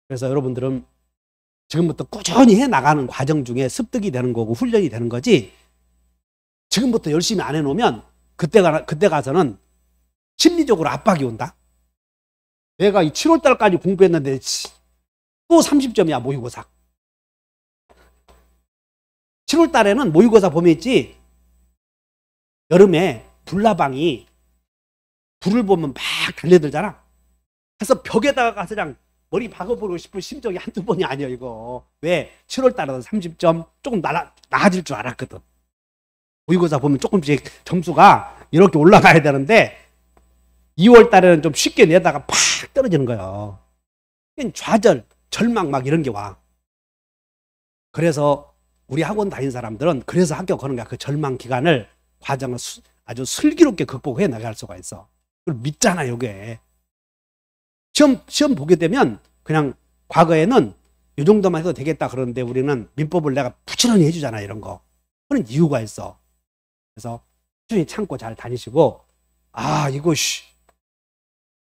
그래서 여러분들은 지금부터 꾸준히 해 나가는 과정 중에 습득이 되는 거고 훈련이 되는 거지, 지금부터 열심히 안 해놓으면 그때 가서는 심리적으로 압박이 온다. 내가 이 7월 달까지 공부했는데 또 30점이야 모의고사. 7월 달에는 모의고사 보면 있지, 여름에 불나방이 불을 보면 막 달려들잖아. 그래서 벽에다가 가서 그냥 머리 박아보고 싶은 심정이 한두 번이 아니야 이거. 왜? 7월 달에는 30점 조금 나아질 줄 알았거든. 모의고사 보면 조금씩 점수가 이렇게 올라가야 되는데 2월 달에는 좀 쉽게 내다가 팍 떨어지는 거예요. 좌절, 절망 막 이런 게 와. 그래서 우리 학원 다닌 사람들은 그래서 합격하는 거야. 그 절망 기간을, 과정을 아주 슬기롭게 극복해 나갈 수가 있어. 그걸 믿잖아 이게. 시험 보게 되면 그냥 과거에는 이 정도만 해도 되겠다 그러는데 우리는 민법을 내가 부지런히 해주잖아 이런 거. 그런 이유가 있어. 그래서 꾸준히 참고 잘 다니시고, 아 이거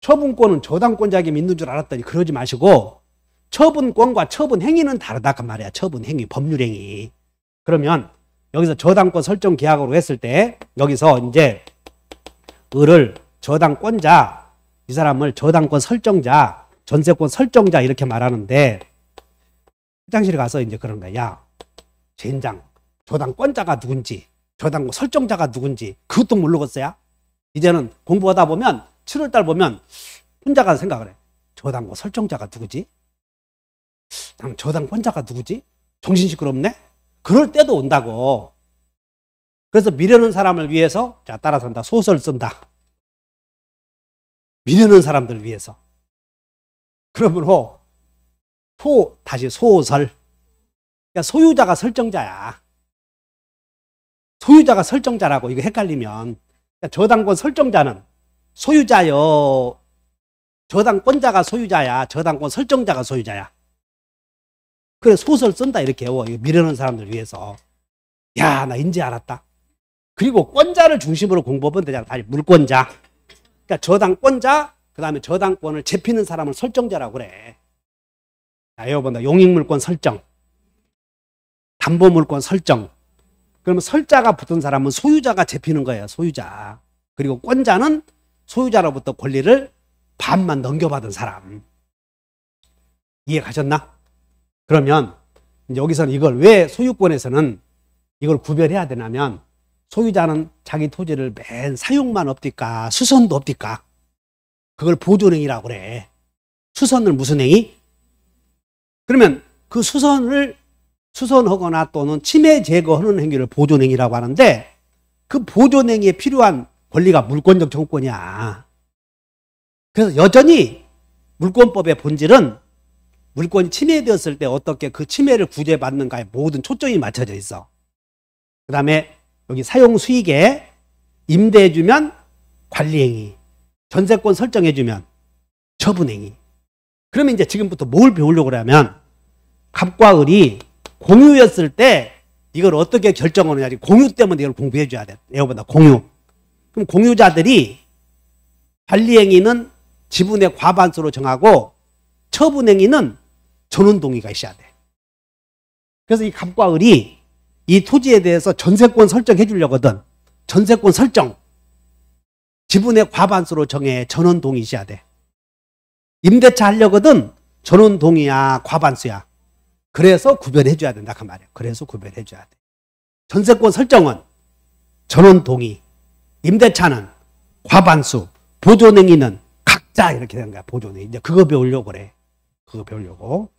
처분권은 저당권자에게 믿는 줄 알았더니 그러지 마시고, 처분권과 처분행위는 다르다 그 말이야. 처분행위, 법률행위. 그러면 여기서 저당권 설정 계약으로 했을 때 여기서 이제 을을 저당권자, 이 사람을 저당권 설정자, 전세권 설정자 이렇게 말하는데, 화장실에 가서 이제 그런 거야. 야, 젠장, 저당권자가 누군지, 저당권 설정자가 누군지 그것도 모르겠어요. 이제는 공부하다 보면 7월달 보면 혼자가 생각을 해. 저당권 설정자가 누구지? 저당권자가 누구지? 정신 시끄럽네? 그럴 때도 온다고. 그래서 미련한 사람을 위해서, 자 따라서 한다. 소설 쓴다. 미련한 사람들을 위해서. 그러므로 다시 소설. 그러니까 소유자가 설정자야. 소유자가 설정자라고. 이거 헷갈리면. 그러니까 저당권 설정자는 소유자요. 저당권자가 소유자야. 저당권 설정자가 소유자야. 그래 소설 쓴다 이렇게 외워. 미련한 사람들 위해서. 야, 나 이제 알았다. 그리고 권자를 중심으로 공부하면 되잖아. 다시 물권자. 그러니까 저당권자, 그 다음에 저당권을 제피는 사람을 설정자라고 그래. 자, 외워본다. 용익물권 설정, 담보물권 설정. 그러면 설자가 붙은 사람은 소유자가 제피는 거예요. 소유자. 그리고 권자는 소유자로부터 권리를 반만 넘겨받은 사람. 이해 가셨나? 그러면 여기서는 이걸 왜 소유권에서는 이걸 구별해야 되냐면, 소유자는 자기 토지를 맨 사용만 없디까 수선도 없디까. 그걸 보존행위라고 그래. 수선은 무슨 행위? 그러면 그 수선하거나 또는 침해 제거하는 행위를 보존행위라고 하는데, 그 보존행위에 필요한 권리가 물권적 청구권이야. 그래서 여전히 물권법의 본질은 물권이 침해되었을 때 어떻게 그 침해를 구제받는가에 모든 초점이 맞춰져 있어. 그 다음에 여기 사용수익에 임대해주면 관리행위, 전세권 설정해주면 처분행위. 그러면 이제 지금부터 뭘 배우려고 하면, 갑과 을이 공유였을 때 이걸 어떻게 결정하느냐. 공유 때문에 이걸 공부해줘야 돼. 외워본다. 공유. 그럼 공유자들이 관리행위는 지분의 과반수로 정하고 처분행위는 전원동의가 있어야 돼. 그래서 이 갑과 을이 이 토지에 대해서 전세권 설정해 주려거든. 전세권 설정. 지분의 과반수로 정해 전원동의 있어야 돼. 임대차 하려거든. 전원동의야, 과반수야. 그래서 구별해 줘야 된다 그 말이야. 그래서 구별해 줘야 돼. 전세권 설정은 전원동의, 임대차는 과반수, 보존행위는 각자 이렇게 되는 거야. 보존행위. 이제 그거 배우려고 그래. 그거 배우려고.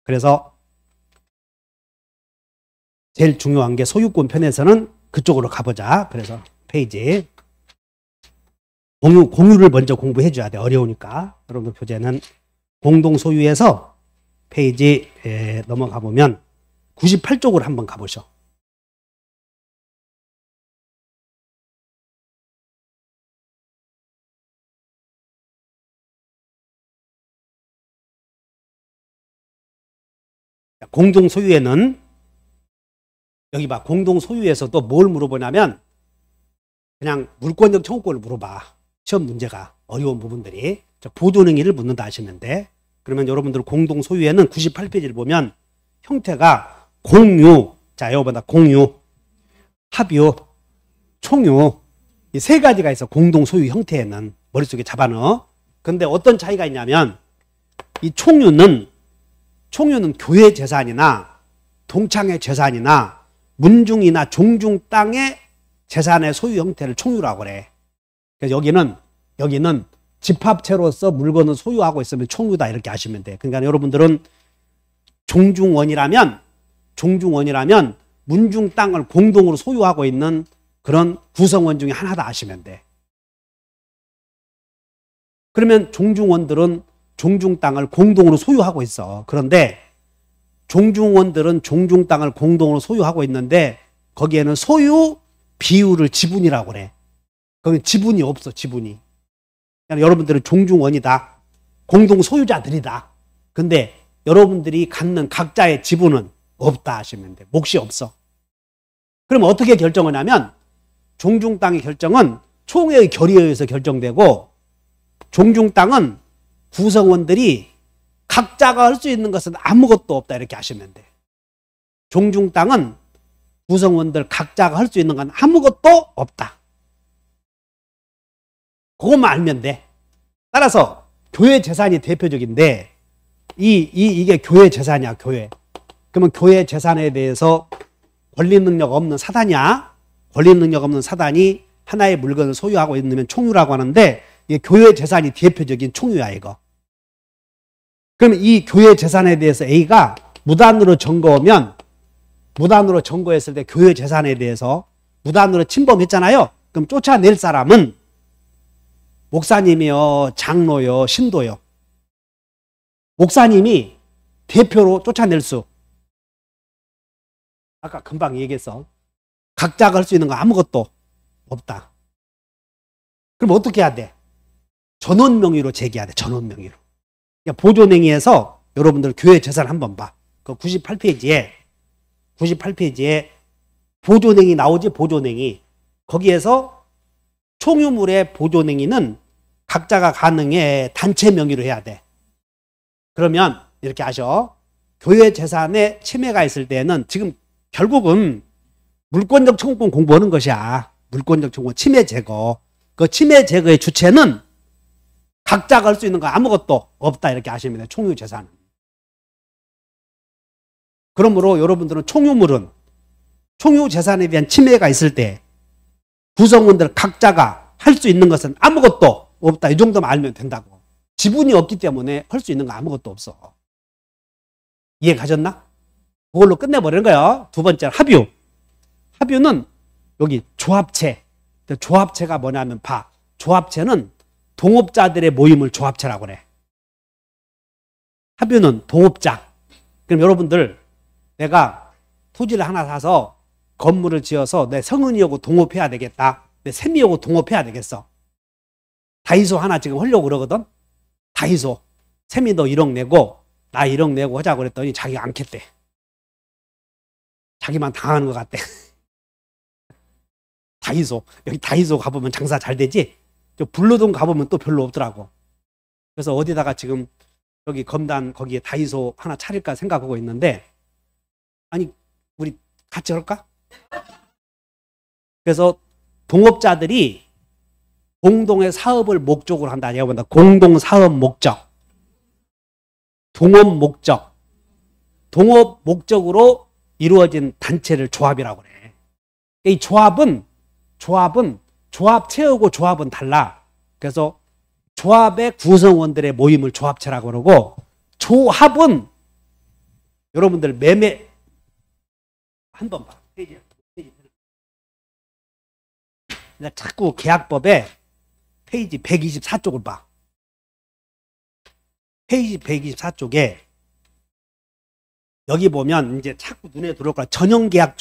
그래서 제일 중요한 게 소유권 편에서는 그쪽으로 가보자. 그래서 페이지 공유를 먼저 공부해 줘야 돼. 어려우니까. 여러분들 교재는 공동소유에서 페이지 넘어가 보면 98쪽으로 한번 가보셔. 공동소유에는 여기 봐. 공동소유에서도 뭘 물어보냐면 그냥 물권적 청구권을 물어봐. 시험 문제가 어려운 부분들이 보존행위를 묻는다 하시면 돼. 그러면 여러분들 공동 소유에는 98페이지를 보면 형태가 공유, 자, 여기보다 공유, 합유, 총유, 이 세 가지가 있어. 공동 소유 형태에는 머릿속에 잡아넣어. 근데 어떤 차이가 있냐면 이 총유는 교회 재산이나 동창회 재산이나 문중이나 종중 땅의 재산의 소유 형태를 총유라고 그래. 그래서 여기는 집합체로서 물건을 소유하고 있으면 총유다 이렇게 아시면 돼. 그러니까 여러분들은 종중원이라면 문중 땅을 공동으로 소유하고 있는 그런 구성원 중에 하나다 아시면 돼. 그러면 종중원들은 종중 땅을 공동으로 소유하고 있어. 그런데 종중원들은 종중 땅을 공동으로 소유하고 있는데 거기에는 소유 비율을 지분이라고 그래. 거기 지분이 없어. 지분이. 그러니까 여러분들은 종중원이다. 공동 소유자들이다. 근데 여러분들이 갖는 각자의 지분은 없다 하시면 돼. 몫이 없어. 그럼 어떻게 결정을 하냐면 종중 땅의 결정은 총회의 결의에 의해서 결정되고 종중 땅은 구성원들이 각자가 할 수 있는 것은 아무것도 없다 이렇게 하시면 돼. 종중 땅은 구성원들 각자가 할 수 있는 건 아무것도 없다. 그것만 알면 돼. 따라서 교회 재산이 대표적인데 이게 교회 재산이야. 교회. 그러면 교회 재산에 대해서 권리 능력 없는 사단이야. 권리 능력 없는 사단이 하나의 물건을 소유하고 있으면 총유라고 하는데 이게 교회 재산이 대표적인 총유야 이거. 그러면 이 교회 재산에 대해서 A가 무단으로 점거했을 때 교회 재산에 대해서 무단으로 침범했잖아요. 그럼 쫓아낼 사람은 목사님이요, 장로요, 신도요. 목사님이 대표로 쫓아낼 수. 아까 금방 얘기했어. 각자가 할 수 있는 거 아무것도 없다. 그럼 어떻게 해야 돼? 전원 명의로 제기해야 돼. 전원 명의로. 그러니까 보존행위에서 여러분들 교회 재산 한번 봐. 그 98페이지에 보존행위 나오지. 보존행위. 거기에서 총유물의 보존행위는 각자가 가능해. 단체 명의로 해야 돼. 그러면 이렇게 하셔. 교회 재산에 침해가 있을 때는 지금 결국은 물권적 청구권 공부하는 것이야. 물권적 청구권 침해 제거. 그 침해 제거의 주체는 각자가 할 수 있는 거 아무것도 없다 이렇게 아시면 돼. 총유 재산은. 그러므로 여러분들은 총유 재산에 대한 침해가 있을 때 구성원들 각자가 할 수 있는 것은 아무것도 없다. 이 정도만 알면 된다고. 지분이 없기 때문에 할 수 있는 거 아무것도 없어. 이해 가셨나? 그걸로 끝내버리는 거예요. 두 번째 합유. 합유는 여기 조합체. 조합체가 뭐냐면 봐. 조합체는 동업자들의 모임을 조합체라고 그래. 합유는 동업자. 그럼 여러분들 내가 토지를 하나 사서 건물을 지어서 내 성은이하고 동업해야 되겠다. 내 샘이하고 동업해야 되겠어. 다이소 하나 지금 하려고 그러거든. 다이소. 샘이 너 1억 내고 나 1억 내고 하자고 그랬더니 자기가 않겠대. 자기만 당하는 것 같대. 다이소. 여기 다이소 가보면 장사 잘 되지? 저 불로동 가보면 또 별로 없더라고. 그래서 어디다가 지금 여기 검단 거기에 다이소 하나 차릴까 생각하고 있는데 아니 우리 같이 할까? 그래서 동업자들이 공동의 사업을 목적으로 한다. 내가 본다. 공동 사업 목적. 동업 목적. 동업 목적으로 이루어진 단체를 조합이라고 그래. 이 조합은 조합체하고 조합은 달라. 그래서 조합의 구성원들의 모임을 조합체라고 그러고 조합은 여러분들 매매 한번 봐. 페이지. 자꾸 계약법에 페이지 124쪽을 봐. 페이지 124쪽에 여기 보면 이제 자꾸 눈에 들어올 거야. 전형계약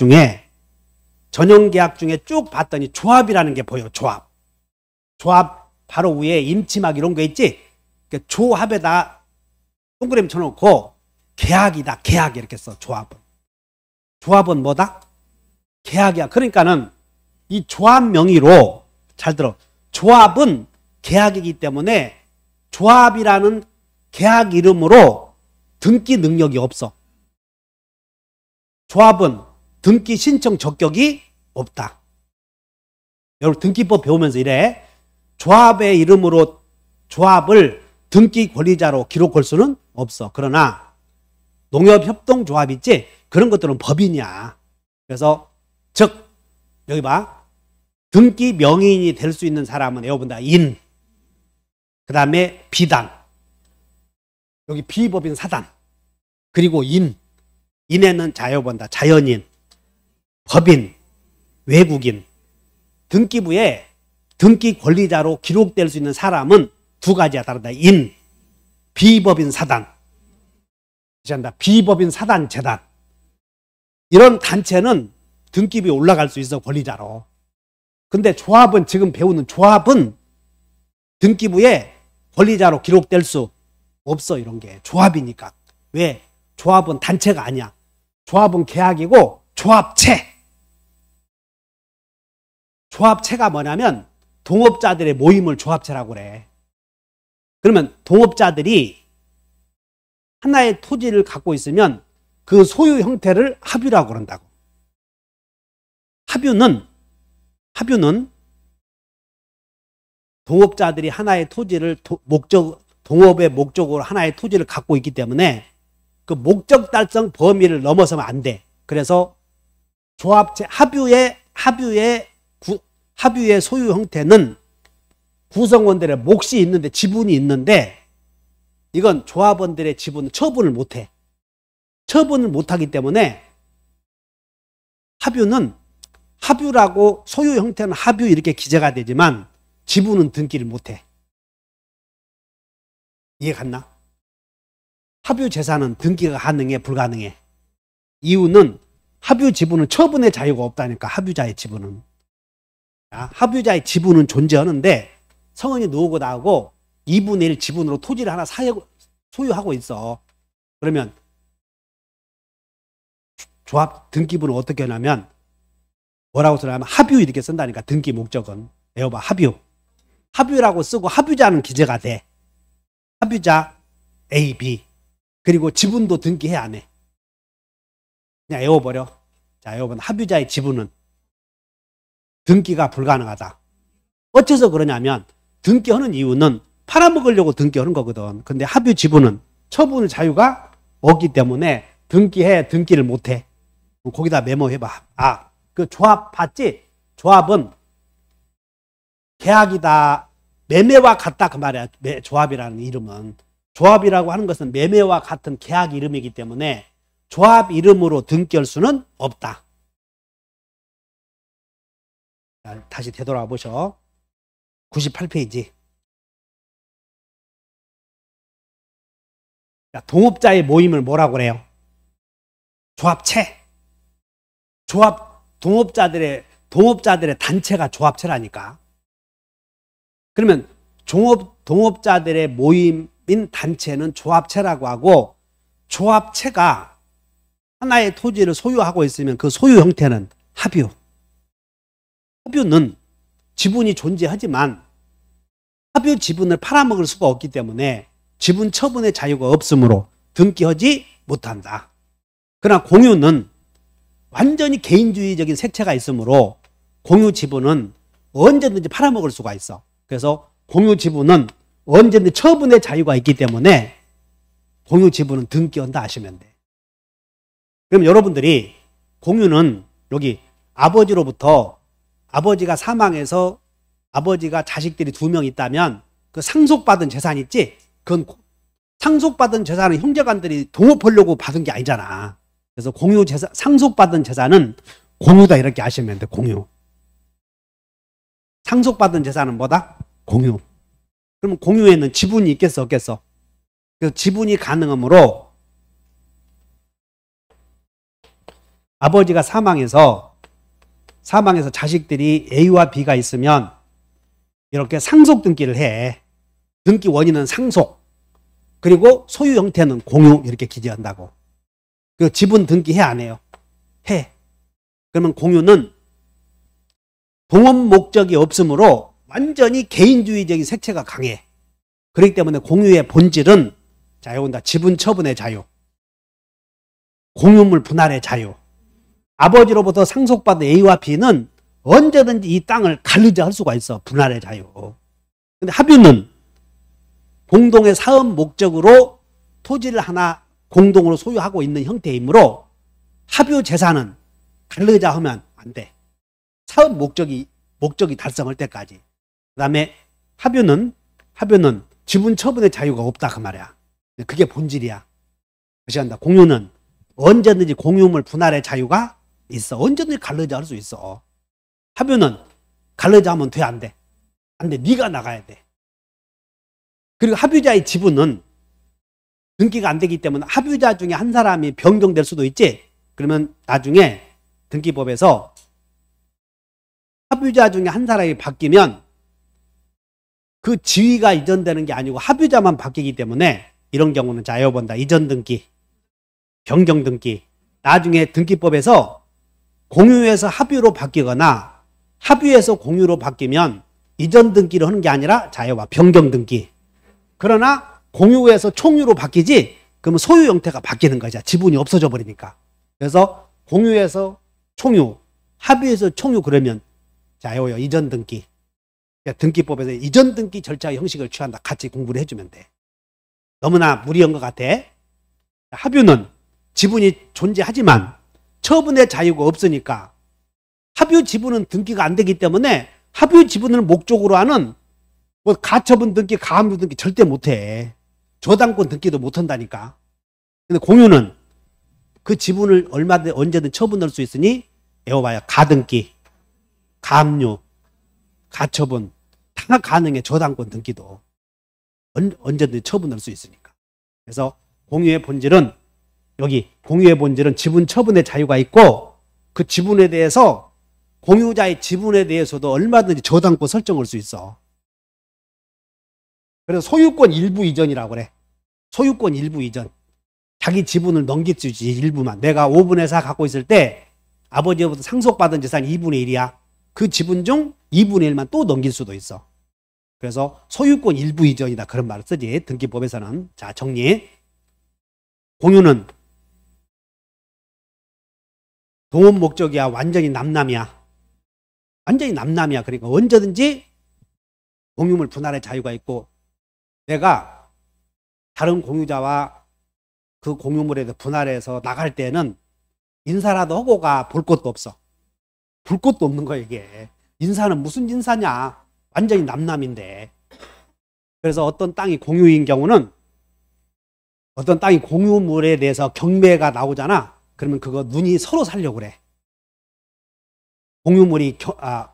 중에 쭉 봤더니 조합이라는 게 보여. 조합 바로 위에 임치막 이런 거 있지? 그러니까 조합에다 동그라미 쳐놓고 계약이다. 계약 이렇게 써. 조합은 뭐다? 계약이야. 그러니까는 이 조합 명의로 잘 들어. 조합은 계약이기 때문에 조합이라는 계약 이름으로 등기 능력이 없어. 조합은 등기 신청 적격이 없다. 여러분 등기법 배우면서 이래. 조합의 이름으로 조합을 등기 권리자로 기록 걸 수는 없어. 그러나 농협협동조합 있지? 그런 것들은 법인이야. 그래서 즉 여기 봐. 등기 명의인이 될 수 있는 사람은 외워본다. 인. 그 다음에 비단. 여기 비법인 사단. 그리고 인. 인에는 자 외워본다. 자연인. 법인. 외국인. 등기부에 등기 권리자로 기록될 수 있는 사람은 두 가지가 다르다. 인. 비법인 사단. 비법인 사단 재단. 이런 단체는 등기부에 올라갈 수 있어. 권리자로. 근데 조합은 지금 배우는 조합은 등기부에 권리자로 기록될 수 없어. 이런 게 조합이니까. 왜? 조합은 단체가 아니야. 조합은 계약이고 조합체. 조합체가 뭐냐면 동업자들의 모임을 조합체라고 그래. 그러면 동업자들이 하나의 토지를 갖고 있으면 그 소유 형태를 합유라고 그런다고. 합유는 동업자들이 하나의 토지를 동업의 목적으로 하나의 토지를 갖고 있기 때문에 그 목적 달성 범위를 넘어서면 안 돼. 그래서 조합체 합유의 소유 형태는 구성원들의 몫이 있는데 지분이 있는데 이건 조합원들의 지분은 처분을 못해. 처분을 못하기 때문에 합유라고 소유 형태는 합유 이렇게 기재가 되지만 지분은 등기를 못해. 이해 갔나? 합유 재산은 등기가 가능해 불가능해? 이유는 합유 지분은 처분의 자유가 없다니까. 합유자의 지분은. 합유자의 지분은 존재하는데 성은이 누우고 나하고 2분의 1 지분으로 토지를 하나 소유하고 있어. 그러면 조합 등기부는 어떻게 하냐면 뭐라고 쓰냐면 합유 이렇게 쓴다니까. 등기 목적은. 외워봐. 합유라고 쓰고 합유자는 기재가 돼. 합유자 A, B. 그리고 지분도 등기해 안 해. 그냥 외워버려. 자, 외워보면 합유자의 지분은 등기가 불가능하다. 어째서 그러냐면 등기하는 이유는 팔아먹으려고 등기하는 거거든. 근데 합유 지분은 처분의 자유가 없기 때문에 등기를 못해. 거기다 메모해봐. 그 조합 봤지? 조합은 계약이다. 매매와 같다 그 말이야. 조합이라는 이름은. 조합이라고 하는 것은 매매와 같은 계약 이름이기 때문에 조합 이름으로 등기할 수는 없다. 자, 다시 되돌아 보셔. 98페이지. 자, 동업자의 모임을 뭐라고 그래요? 조합체. 동업자들의 단체가 조합체라니까. 그러면 동업자들의 모임인 단체는 조합체라고 하고, 조합체가 하나의 토지를 소유하고 있으면 그 소유 형태는 합유. 합유는 지분이 존재하지만 합유 지분을 팔아먹을 수가 없기 때문에 지분 처분의 자유가 없으므로 등기하지 못한다. 그러나 공유는 완전히 개인주의적인 색채가 있으므로 공유 지분은 언제든지 팔아먹을 수가 있어. 그래서 공유 지분은 언제든지 처분의 자유가 있기 때문에 공유 지분은 등기한다 하시면 돼. 그럼 여러분들이 공유는 여기 아버지로부터 아버지가 사망해서 아버지가 자식들이 2명 있다면 그 상속받은 재산 있지? 그건 상속받은 재산은 형제간들이 동업하려고 받은 게 아니잖아. 그래서 공유 재산, 상속받은 재산은 공유다 이렇게 아시면 돼. 공유. 상속받은 재산은 뭐다? 공유. 그럼 공유에는 지분이 있겠어 없겠어? 그래서 지분이 가능하므로 아버지가 사망해서 자식들이 A와 B가 있으면 이렇게 상속 등기를 해. 등기 원인은 상속. 그리고 소유 형태는 공유 이렇게 기재한다고. 그 지분 등기해 안 해요? 해. 그러면 공유는 동업 목적이 없으므로 완전히 개인주의적인 색채가 강해. 그렇기 때문에 공유의 본질은 자, 이건다. 지분 처분의 자유. 공유물 분할의 자유. 아버지로부터 상속받은 A와 B는 언제든지 이 땅을 갈르자 할 수가 있어. 분할의 자유. 근데 합유는 공동의 사업 목적으로 토지를 하나 공동으로 소유하고 있는 형태이므로 합유 재산은 갈르자 하면 안 돼. 사업 목적이 달성할 때까지. 그 다음에 합유는 지분 처분의 자유가 없다 그 말이야. 그게 본질이야. 다시 한다. 공유는 언제든지 공유물 분할의 자유가 있어. 언제든지 갈르자 할 수 있어. 합유는 갈르자 하면 돼, 안 돼? 안 돼. 네가 나가야 돼. 그리고 합유자의 지분은 등기가 안 되기 때문에 합유자 중에 한 사람이 변경될 수도 있지. 그러면 나중에 등기법에서 합유자 중에 한 사람이 바뀌면 그 지위가 이전되는 게 아니고 합유자만 바뀌기 때문에 이런 경우는 자, 여기 본다. 이전 등기, 변경 등기. 나중에 등기법에서 공유에서 합유로 바뀌거나 합유에서 공유로 바뀌면 이전 등기를 하는 게 아니라 자, 여기 봐. 변경 등기. 그러나 공유에서 총유로 바뀌지 그러면 소유 형태가 바뀌는 거죠. 지분이 없어져 버리니까. 그래서 공유에서 총유, 합유에서 총유 그러면 자, 여기 이전 등기. 등기법에서 이전 등기 절차 형식을 취한다. 같이 공부를 해주면 돼. 너무나 무리한 것 같아. 합유는 지분이 존재하지만 처분의 자유가 없으니까 합유 지분은 등기가 안 되기 때문에 합유 지분을 목적으로 하는 뭐 가처분 등기, 가압류 등기 절대 못해. 저당권 등기도 못한다니까. 근데 공유는 그 지분을 얼마든 언제든 처분할 수 있으니 에워봐야 가등기, 가압류, 가처분 다 가능해. 저당권 등기도 언제든 처분할 수 있으니까. 그래서 공유의 본질은 여기 공유의 본질은 지분 처분의 자유가 있고 그 지분에 대해서 공유자의 지분에 대해서도 얼마든지 저당권 설정할 수 있어. 그래서 소유권 일부 이전이라고 그래. 소유권 일부 이전. 자기 지분을 넘길 수 있지. 일부만. 내가 5분의 4 갖고 있을 때 아버지로부터 상속받은 재산이 2분의 1이야. 그 지분 중 2분의 1만 또 넘길 수도 있어. 그래서 소유권 일부 이전이다. 그런 말을 쓰지. 등기법에서는. 자, 정리. 공유는 동업 목적이야. 완전히 남남이야. 완전히 남남이야. 그러니까 언제든지 공유물 분할의 자유가 있고 내가 다른 공유자와 그 공유물에 대해 분할해서 나갈 때는 인사라도 하고 가. 볼 것도 없어. 볼 것도 없는 거야 이게. 인사는 무슨 인사냐. 완전히 남남인데. 그래서 어떤 땅이 공유인 경우는 어떤 땅이 공유물에 대해서 경매가 나오잖아. 그러면 그거 눈이 서로 살려고 그래. 공유물이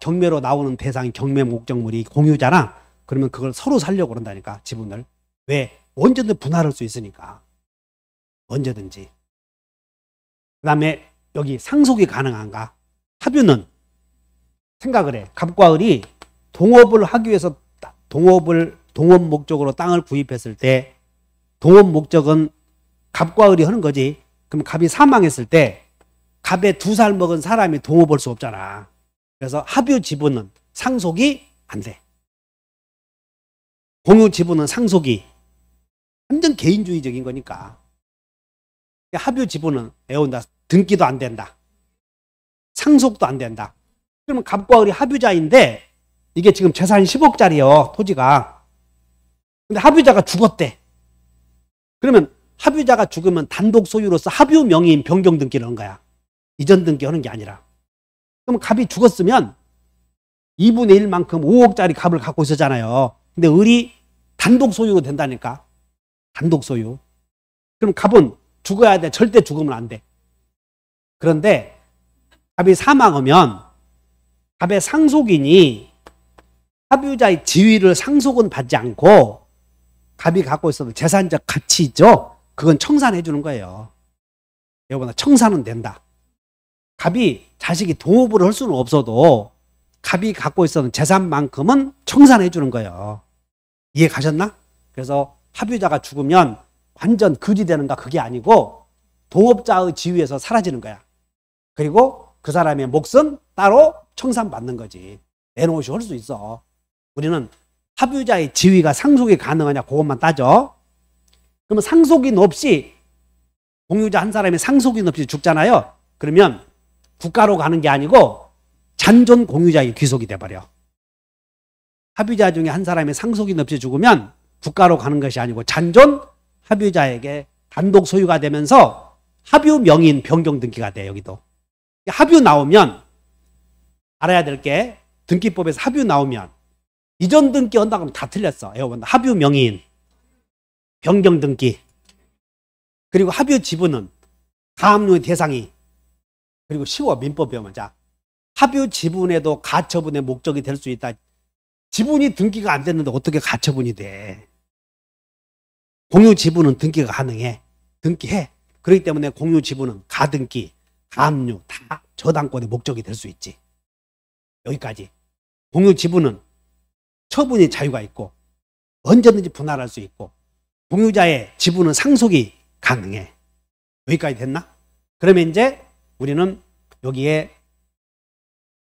경매로 나오는 대상이 경매 목적물이 공유잖아. 그러면 그걸 서로 살려고 그런다니까. 지분을. 왜? 언제든 분할할 수 있으니까. 언제든지. 그 다음에 여기 상속이 가능한가? 합유는 생각을 해. 갑과 을이 동업을 하기 위해서 동업 목적으로 땅을 구입했을 때 동업 목적은 갑과 을이 하는 거지. 그럼 갑이 사망했을 때 갑에 2살 먹은 사람이 동업할 수 없잖아. 그래서 합유 지분은 상속이 안 돼. 공유 지분은 상속이 완전 개인주의적인 거니까. 합유 지분은 애운다. 등기도 안 된다. 상속도 안 된다. 그러면 갑과 을이 합유자인데 이게 지금 재산이 10억짜리요. 토지가. 근데 합유자가 죽었대. 그러면 합유자가 죽으면 단독 소유로서 합유 명의인 변경 등기를 하는 거야. 이전 등기 하는 게 아니라. 그럼 갑이 죽었으면 2분의 1만큼 5억짜리 갑을 갖고 있었잖아요. 근데 을이 단독 소유로 된다니까. 단독 소유. 그럼 갑은 죽어야 돼. 절대 죽으면 안 돼. 그런데 갑이 사망하면 갑의 상속인이 합유자의 지위를 상속은 받지 않고 갑이 갖고 있어도 재산적 가치 있죠? 그건 청산해 주는 거예요. 여보나 청산은 된다. 갑이 자식이 동업을 할 수는 없어도 갑이 갖고 있었던 재산만큼은 청산해 주는 거예요. 이해 가셨나? 그래서 합유자가 죽으면 완전 거지되는가 그게 아니고 동업자의 지위에서 사라지는 거야. 그리고 그 사람의 몫은 따로 청산받는 거지. 내놓으시 할 수 있어. 우리는 합유자의 지위가 상속이 가능하냐 그것만 따져. 그러면 상속인 없이 공유자 한 사람이 상속인 없이 죽잖아요. 그러면 국가로 가는 게 아니고 잔존 공유자에게 귀속이 돼버려. 합유자 중에 한 사람이 상속인 없이 죽으면 국가로 가는 것이 아니고 잔존 합유자에게 단독 소유가 되면서 합유 명인 변경 등기가 돼. 여기도 합유 나오면 알아야 될 게 등기법에서 합유 나오면 이전 등기 한다고 하면 다 틀렸어. 합유 명인 변경 등기 그리고 합유 지분은 가압류의 대상이 그리고 쉬워. 민법 배우면 자 합유 지분에도 가처분의 목적이 될 수 있다. 지분이 등기가 안 됐는데 어떻게 가처분이 돼? 공유 지분은 등기가 가능해. 등기해. 그렇기 때문에 공유 지분은 가등기, 가압류 다 저당권의 목적이 될 수 있지. 여기까지. 공유 지분은 처분이 자유가 있고 언제든지 분할할 수 있고 공유자의 지분은 상속이 가능해. 여기까지 됐나? 그러면 이제 우리는 여기에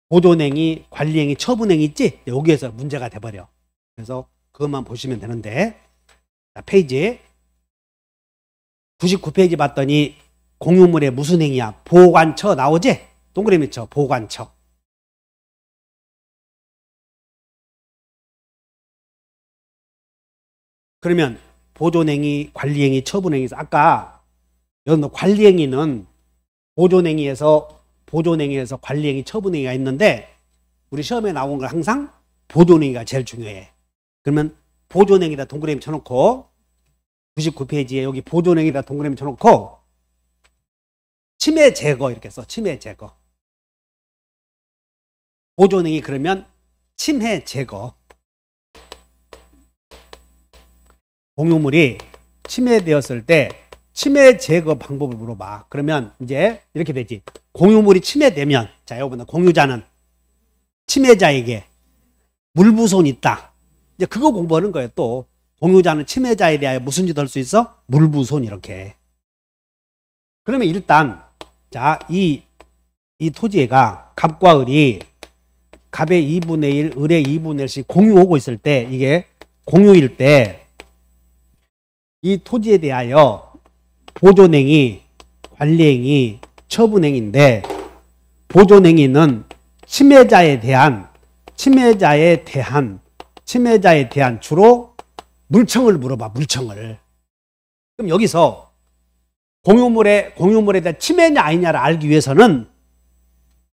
보존행위, 관리행위, 처분행위 있지? 여기에서 문제가 돼버려. 그래서 그것만 보시면 되는데 자, 페이지 99페이지 봤더니 공유물의 무슨 행위야? 보관처 나오지? 동그라미 쳐. 보관처. 그러면 보존행위, 관리행위, 처분행위에서 아까 여러분 관리행위는 보존행위에서 관리행위, 처분행위가 있는데 우리 시험에 나온 건 항상 보존행위가 제일 중요해. 그러면 보존행위다 동그라미 쳐놓고 99페이지에 여기 보존행위다 동그라미 쳐놓고 침해 제거 이렇게 써. 침해 제거. 보존행위 그러면 침해 제거. 공유물이 침해되었을 때 침해 제거 방법을 물어봐. 그러면 이제 이렇게 되지. 공유물이 침해되면 자 여러분 공유자는 침해자에게 물부손이 있다. 이제 그거 공부하는 거예요. 또 공유자는 침해자에 대하여 무슨 짓을 할 수 있어? 물부손 이렇게. 그러면 일단 자 이 토지가 갑과 을이 갑의 2분의 1, 을의 2분의 1씩 공유하고 있을 때 이게 공유일 때 이 토지에 대하여 보존행위, 관리행위, 처분행위인데 보존행위는 침해자에 대한 주로 물청을 물어봐. 물청을. 그럼 여기서 공유물에 대한 침해냐 아니냐를 알기 위해서는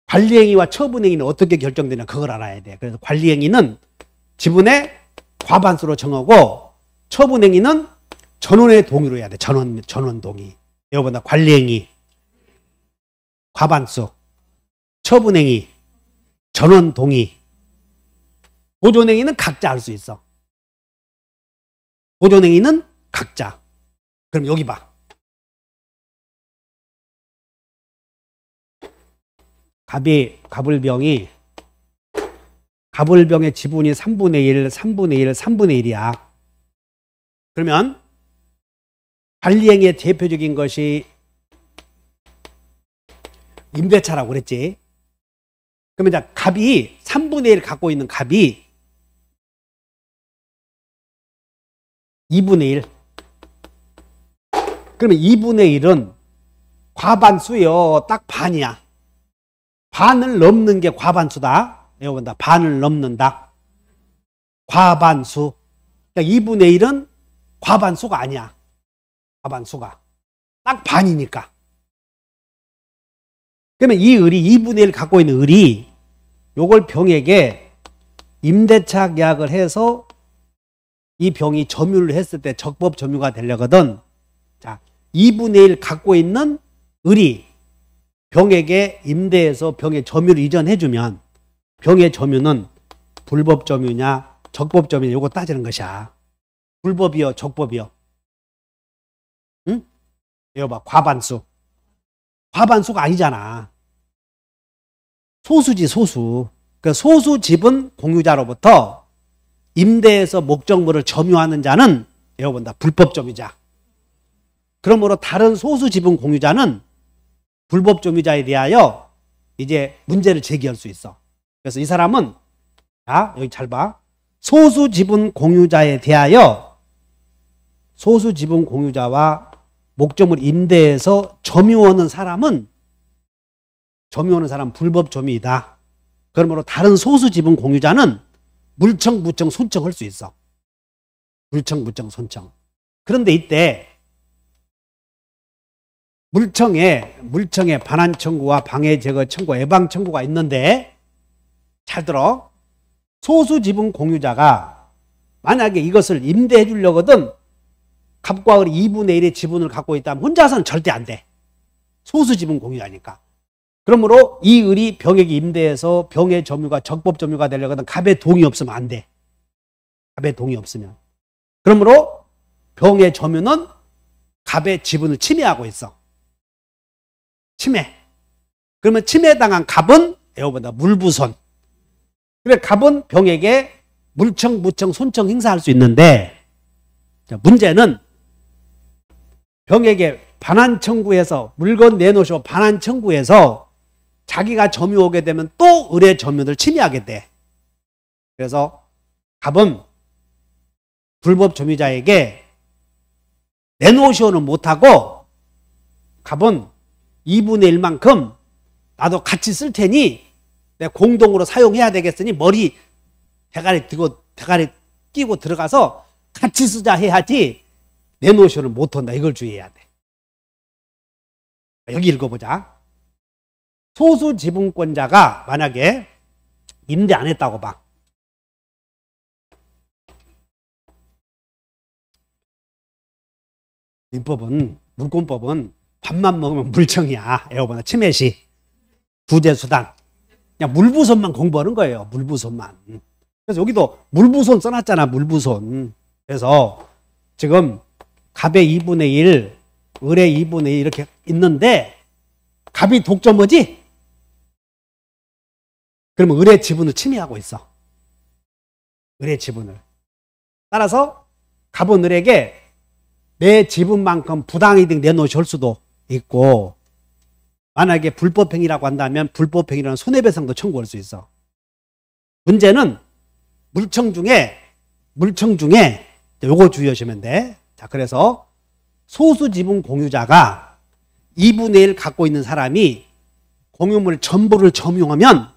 관리행위와 처분행위는 어떻게 결정되냐 그걸 알아야 돼. 그래서 관리행위는 지분의 과반수로 정하고 처분행위는 전원의 동의로 해야 돼. 전원 동의. 여러분, 관리행위, 과반수, 처분행위, 전원 동의. 보존행위는 각자 할 수 있어. 보존행위는 각자. 그럼 여기 봐. 갑을병의 지분이 3분의 1, 3분의 1, 3분의 1이야. 그러면 관리행위의 대표적인 것이 임대차라고 그랬지. 그러면 이제 갑이 3분의 1 갖고 있는 갑이 2분의 1. 그러면 2분의 1은 과반수요. 딱 반이야. 반을 넘는 게 과반수다. 외워본다. 반을 넘는다. 과반수. 그러니까 2분의 1은 과반수가 아니야. 과반수가. 딱 반이니까. 그러면 이 을이 2분의 1 갖고 있는 을이 요걸 병에게 임대차 계약을 해서 이 병이 점유를 했을 때 적법 점유가 되려거든. 자, 2분의 1 갖고 있는 을이 병에게 임대해서 병의 점유를 이전해주면 병의 점유는 불법 점유냐 적법 점유냐 요거 따지는 것이야. 불법이요 적법이요? 응? 이거 봐. 과반수. 과반수가 아니잖아. 소수지 소수. 그 소수 지분 공유자로부터 임대해서 목적물을 점유하는 자는 이거 본다. 불법 점유자. 그러므로 다른 소수 지분 공유자는 불법 점유자에 대하여 이제 문제를 제기할 수 있어. 그래서 이 사람은 자 여기 잘 봐. 소수 지분 공유자에 대하여 소수 지분 공유자와 목적물 임대해서 점유하는 사람은 불법 점유이다. 그러므로 다른 소수 지분 공유자는 물청, 무청, 손청할 수 있어. 물청, 무청, 손청. 그런데 이때 물청에 반환 청구와 방해 제거 청구, 예방 청구가 있는데 잘 들어. 소수 지분 공유자가 만약에 이것을 임대해 주려거든 갑과 을이 2분의 1의 지분을 갖고 있다면 혼자서는 절대 안 돼. 소수 지분 공유자니까. 그러므로 이 을이 병에게 임대해서 병의 점유가 적법 점유가 되려거든 갑의 동의 없으면 안 돼. 갑의 동의 없으면. 그러므로 병의 점유는 갑의 지분을 침해하고 있어. 침해. 그러면 침해당한 갑은 에어보다 물부손. 그래 갑은 병에게 물청, 무청, 손청 행사할 수 있는데 문제는 병에게 반환 청구해서 물건 내놓으시고 반환 청구해서 자기가 점유하게 되면 또 을의 점유를 침해하게 돼. 그래서 갑은 불법 점유자에게 내놓으시오는 못하고 갑은 2분의 1만큼 나도 같이 쓸 테니 내가 공동으로 사용해야 되겠으니 머리 대가리 끼고 들어가서 같이 쓰자 해야지 내놓으시오는 못한다. 이걸 주의해야 돼. 여기 읽어보자. 소수 지분권자가 만약에 임대 안 했다고 봐. 물권법은 밥만 먹으면 물청이야. 에어보나 침해시, 구제수단. 그냥 물부손만 공부하는 거예요. 물부손만. 그래서 여기도 물부손 써놨잖아. 물부손. 그래서 지금 갑의 2분의 1, 을의 2분의 1 이렇게 있는데 갑이 독점이지? 그러면 을의 지분을 침해하고 있어. 을의 지분을. 따라서 갑은 을에게 내 지분만큼 부당이득 내놓으실 수도 있고 만약에 불법행위라고 한다면 불법행위라는 손해배상도 청구할 수 있어. 문제는 물청 중에 요거 주의하시면 돼. 자, 그래서 소수 지분 공유자가 2분의 1 갖고 있는 사람이 공유물 전부를 점유하면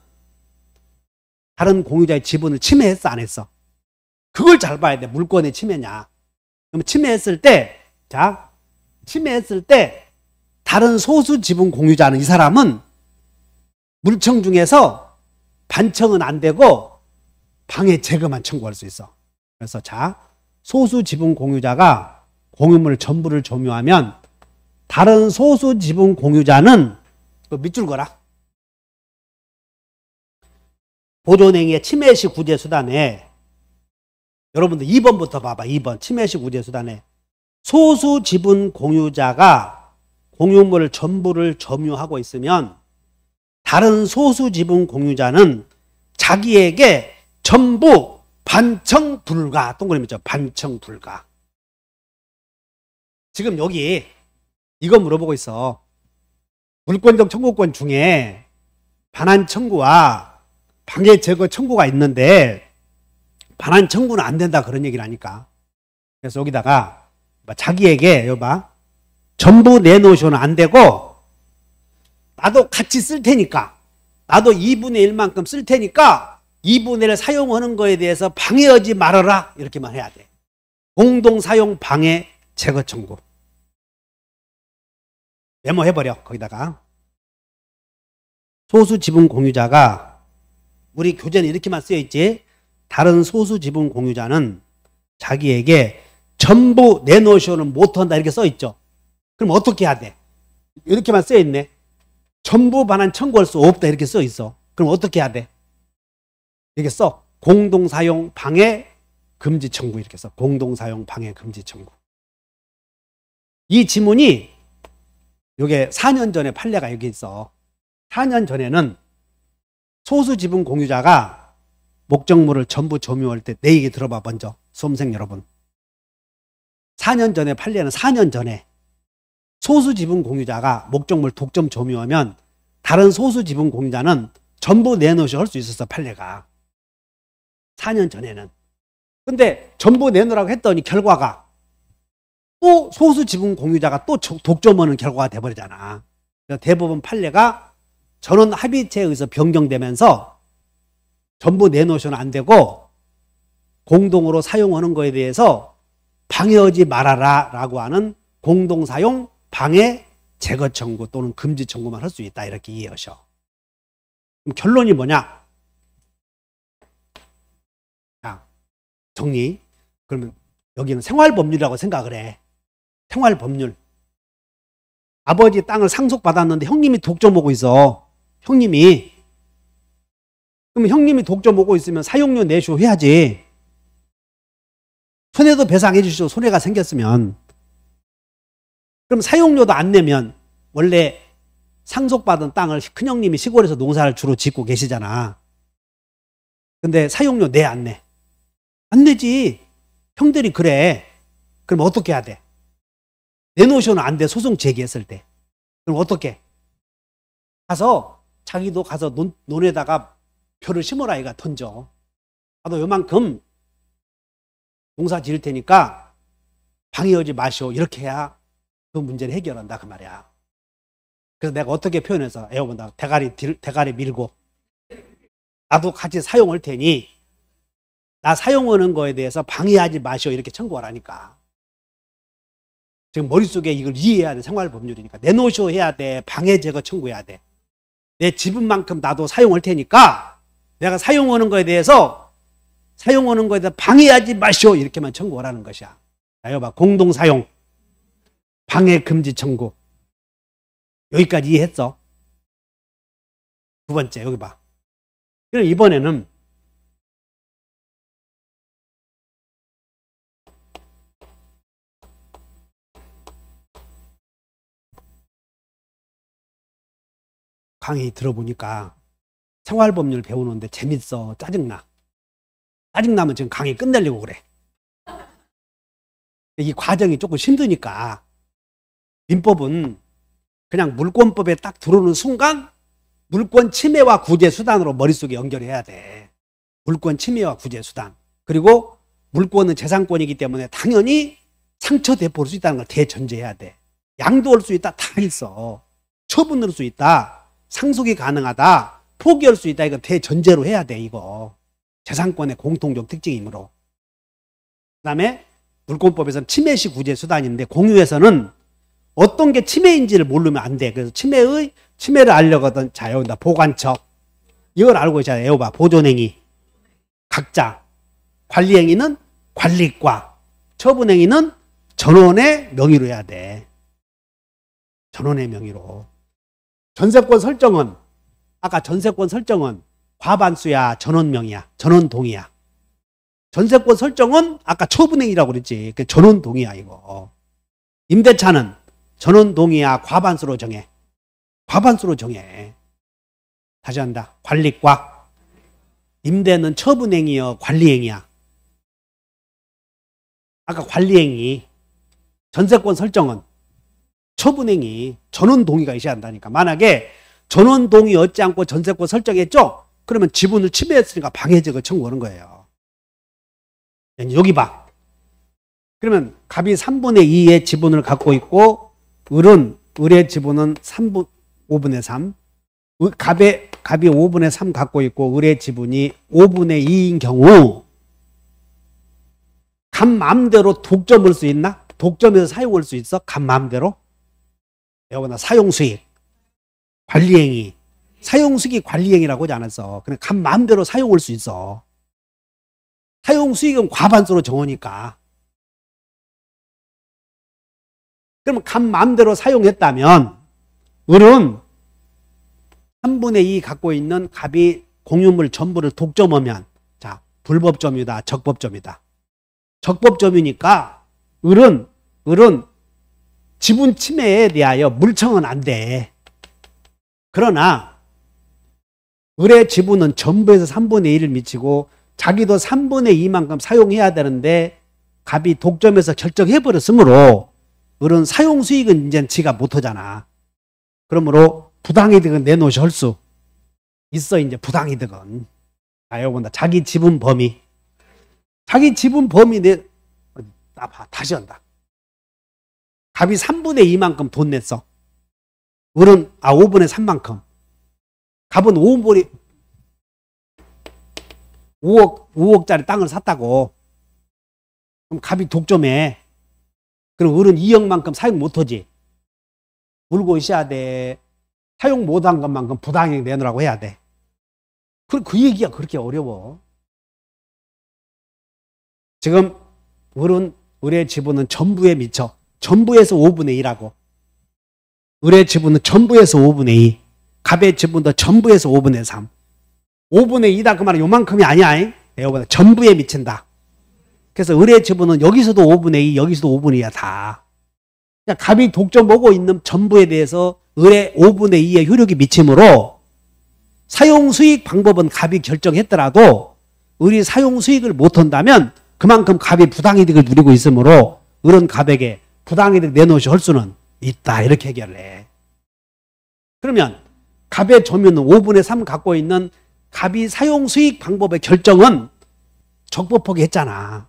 다른 공유자의 지분을 침해했어 안 했어? 그걸 잘 봐야 돼. 물권의 침해냐. 그럼 침해했을 때 다른 소수 지분 공유자는 이 사람은 물청 중에서 반청은 안 되고 방해 제거만 청구할 수 있어. 그래서 소수 지분 공유자가 공유물 전부를 점유하면 다른 소수 지분 공유자는 밑줄 거라. 보존행위의 침해시 구제수단에 여러분들 2번부터 봐봐. 2번 침해시 구제수단에 소수 지분 공유자가 공유물 전부를 점유하고 있으면 다른 소수 지분 공유자는 자기에게 전부 반청 불가. 동그라미 있죠. 반청 불가. 지금 여기 이거 물어보고 있어. 물권적 청구권 중에 반환 청구와 방해 제거 청구가 있는데 반환 청구는 안 된다 그런 얘기를 하니까. 그래서 여기다가 자기에게 여봐 전부 내놓으셔는 안 되고 나도 같이 쓸 테니까 나도 2분의 1만큼 쓸 테니까 2분의 1을 사용하는 거에 대해서 방해하지 말아라 이렇게만 해야 돼. 공동사용 방해 제거 청구. 메모해버려. 거기다가 소수 지분 공유자가 우리 교재는 이렇게만 쓰여있지. 다른 소수 지분 공유자는 자기에게 전부 내놓으셔는 못한다 이렇게 써있죠. 그럼 어떻게 해야 돼? 이렇게만 써있네. 전부 반환 청구할 수 없다 이렇게 써있어. 그럼 어떻게 해야 돼? 이렇게 써. 공동사용 방해 금지 청구 이렇게 써. 공동사용 방해 금지 청구. 이 지문이 요게 4년 전에 판례가 여기 있어. 4년 전에는 소수 지분 공유자가 목적물을 전부 점유할 때 내 얘기 들어봐 먼저. 수험생 여러분. 4년 전에 판례는 4년 전에 소수 지분 공유자가 목적물 독점 점유하면 다른 소수 지분 공유자는 전부 내놓으셔 할 수 있었어 판례가. 4년 전에는. 근데 전부 내놓으라고 했더니 결과가 또 소수 지분 공유자가 또 독점하는 결과가 돼버리잖아. 그래서 대부분 판례가 전원 합의체에 의해서 변경되면서 전부 내놓으셔는 안 되고 공동으로 사용하는 거에 대해서 방해하지 말아라 라고 하는 공동사용 방해 제거 청구 또는 금지 청구만 할 수 있다 이렇게 이해하셔. 그럼 결론이 뭐냐? 자, 정리. 그러면 여기는 생활법률이라고 생각을 해. 생활법률. 아버지 땅을 상속받았는데 형님이 독점하고 있어. 형님이. 그럼 형님이 독점하고 있으면 사용료 내쇼 해야지. 손해도 배상해 주시오. 손해가 생겼으면. 그럼 사용료도 안 내면 원래 상속받은 땅을 큰형님이 시골에서 농사를 주로 짓고 계시잖아. 근데 사용료 내 안 내? 안 내지. 형들이 그래. 그럼 어떻게 해야 돼? 내놓으셔는 안 돼. 소송 제기했을 때. 그럼 어떻게? 가서 자기도 가서 논에다가 표를 심어라 이가 던져. 나도 요만큼 농사 지을 테니까 방해하지 마시오. 이렇게 해야 그 문제를 해결한다 그 말이야. 그래서 내가 어떻게 표현해서 애워본다. 대가리 밀고 나도 같이 사용할 테니 나 사용하는 거에 대해서 방해하지 마시오. 이렇게 청구하라니까. 지금 머릿속에 이걸 이해해야 돼. 생활법률이니까. 내놓으시오 해야 돼. 방해 제거 청구해야 돼. 내 지분만큼 나도 사용할 테니까 내가 사용하는 거에 대해서 방해하지 마시오. 이렇게만 청구하라는 것이야. 자, 이거 봐. 공동사용 방해 금지 청구. 여기까지 이해했어? 두 번째 여기 봐. 그럼 이번에는 강의 들어보니까 생활법률 배우는데 재밌어. 짜증나. 짜증나면 지금 강의 끝내려고 그래. 이 과정이 조금 힘드니까 민법은 그냥 물권법에 딱 들어오는 순간 물권 침해와 구제 수단으로 머릿속에 연결해야 돼. 물권 침해와 구제 수단. 그리고 물권은 재산권이기 때문에 당연히 상처 대포할 수 있다는 걸 대전제해야 돼. 양도할 수 있다. 다 있어. 처분할 수 있다. 상속이 가능하다. 포기할 수 있다. 이거 대전제로 해야 돼. 이거. 재산권의 공통적 특징이므로. 그 다음에 물권법에서는 침해시 구제 수단인데 공유에서는 어떤 게 침해인지를 모르면 안 돼. 그래서 침해를 알려거든. 자, 여기다 보관처. 이걸 알고 있잖아. 여봐. 보존행위. 각자. 관리행위는 관리과. 처분행위는 전원의 명의로 해야 돼. 전원의 명의로. 전세권 설정은 아까 전세권 설정은 과반수야, 전원명의야, 전원동의야. 전세권 설정은 아까 처분행위라고 그랬지. 전원동의야 이거. 임대차는 전원동의야, 과반수로 정해. 과반수로 정해. 다시 한다. 관리과. 임대는 처분행위여, 관리행위야. 아까 관리행위. 전세권 설정은 처분행위, 전원동의가 있어야 한다니까. 만약에 전원동의 얻지 않고 전세권 설정했죠? 그러면 지분을 침해했으니까 방해제거 청구하는 거예요. 여기 봐. 그러면 갑이 3분의 2의 지분을 갖고 있고 을의 지분은 5분의 3. 갑이 5분의 3 갖고 있고 을의 지분이 5분의 2인 경우 갑 마음대로 독점할 수 있나? 독점해서 사용할 수 있어? 갑 마음대로? 여거나 사용수익, 관리행위. 사용수익이 관리행위라고 하지 않았어. 그냥 간 마음대로 사용할 수 있어. 사용수익은 과반수로 정하니까. 그러면 간 마음대로 사용했다면 을은 3분의 2 갖고 있는 갑이 공유물 전부를 독점하면 자, 불법점유다, 적법점유다. 적법점유니까 을은 지분 침해에 대하여 물청은 안 돼. 그러나 을의 지분은 전부에서 3분의 1을 미치고 자기도 3분의 2만큼 사용해야 되는데 갑이 독점해서 결정해버렸으므로 을은 사용수익은 이제 지가 못하잖아. 그러므로 부당이득은 내놓으셔 할 수 있어. 이제 부당이득은. 자, 여기 본다. 자기 지분 범위. 자기 지분 범위 다시 한다. 갑이 3분의 2만큼 돈 냈어. 을은 5분의 3만큼. 갑은 5억짜리 땅을 샀다고. 그럼 갑이 독점해. 그럼 을은 2억만큼 사용 못하지. 물고 있어야 돼. 사용 못한 것만큼 부당하게 내놓으라고 해야 돼. 그 얘기가 그렇게 어려워. 지금 을의 지분은 전부에 미쳐. 전부에서 5분의 1하고 을의 지분은 전부에서 5분의 2, 갑의 지분도 전부에서 5분의 3. 5분의 2다 그 말은 요만큼이 아니야. 내가 전부에 미친다. 그래서 을의 지분은 여기서도 5분의 2, 여기서도 5분의 2야 다. 그러니까 갑이 독점하고 있는 전부에 대해서 을의 5분의 2의 효력이 미침으로 사용 수익 방법은 갑이 결정했더라도 을이 사용 수익을 못한다면 그만큼 갑이 부당이득을 누리고 있으므로 을은 갑에게 부당이득 내놓으시 할 수는 있다. 이렇게 해결을 해. 그러면 갑의 점유는 5분의 3 갖고 있는 갑이 사용 수익 방법의 결정은 적법하게 했잖아.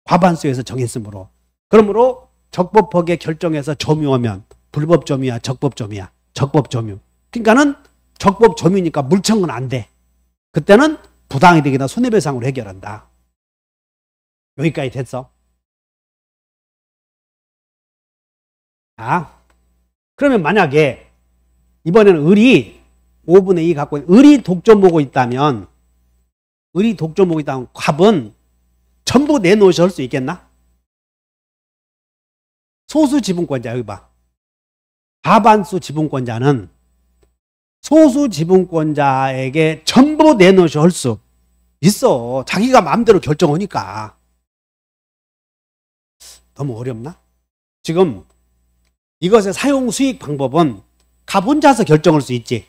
과반수에서 정했으므로. 그러므로 적법하게 결정해서 점유하면 불법 점유야, 적법 점유야? 적법 점유. 그러니까는 적법 점유니까 물청은 안 돼. 그때는 부당이득이나 손해배상으로 해결한다. 여기까지 됐어. 자, 그러면 만약에 이번에는 을이 5분의 2 갖고 을이 독점하고 있다면 갑은 전부 내놓으셔 할 수 있겠나? 소수 지분권자 여기 봐. 과반수 지분권자는 소수 지분권자에게 전부 내놓으셔 할 수 있어. 자기가 마음대로 결정하니까. 너무 어렵나? 지금 이것의 사용 수익 방법은 갑 혼자서 결정할 수 있지.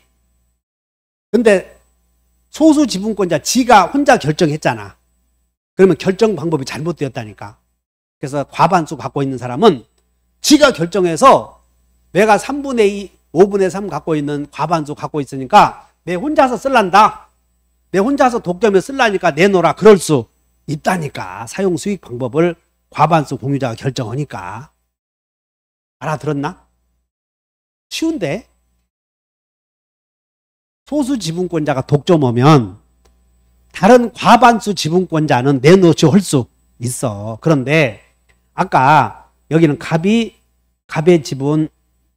근데 소수 지분권자 지가 혼자 결정했잖아. 그러면 결정 방법이 잘못되었다니까. 그래서 과반수 갖고 있는 사람은 지가 결정해서 내가 3분의 2, 5분의 3 갖고 있는 과반수 갖고 있으니까 내 혼자서 쓸란다. 내 혼자서 독점해 쓸라니까 내놓으라. 그럴 수 있다니까. 사용 수익 방법을 과반수 공유자가 결정하니까. 알아들었나? 쉬운데? 소수 지분권자가 독점하면 다른 과반수 지분권자는 내놓지 할 수 있어. 그런데 아까 여기는 갑의 지분,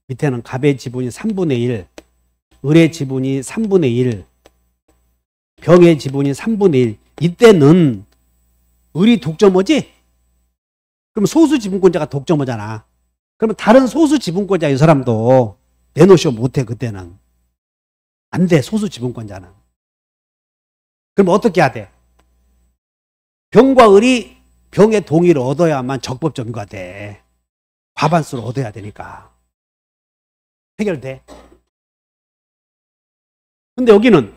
밑에는 갑의 지분이 3분의 1, 을의 지분이 3분의 1, 병의 지분이 3분의 1. 이때는 을이 독점하지? 그럼 소수 지분권자가 독점하잖아. 그러면 다른 소수 지분권자 이 사람도 내놓으셔 못해. 그때는 안 돼. 소수 지분권자는. 그럼 어떻게 해야 돼? 병과 을이 병의 동의를 얻어야만 적법 점유가 돼. 과반수를 얻어야 되니까. 해결돼. 근데 여기는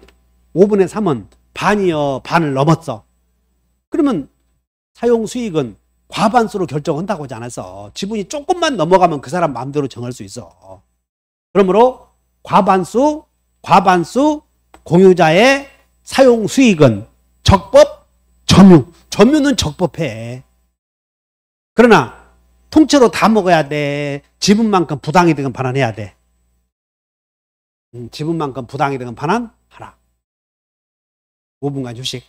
5분의 3은 반이요, 반을 넘었어. 그러면 사용 수익은 과반수로 결정한다고 하지 않았어. 지분이 조금만 넘어가면 그 사람 마음대로 정할 수 있어. 그러므로 과반수 공유자의 사용 수익은 적법 점유. 점유는 적법해. 그러나 통째로 다 먹어야 돼. 지분만큼 부당이득은 반환해야 돼. 지분만큼 부당이득은 반환하라. 5분간 휴식.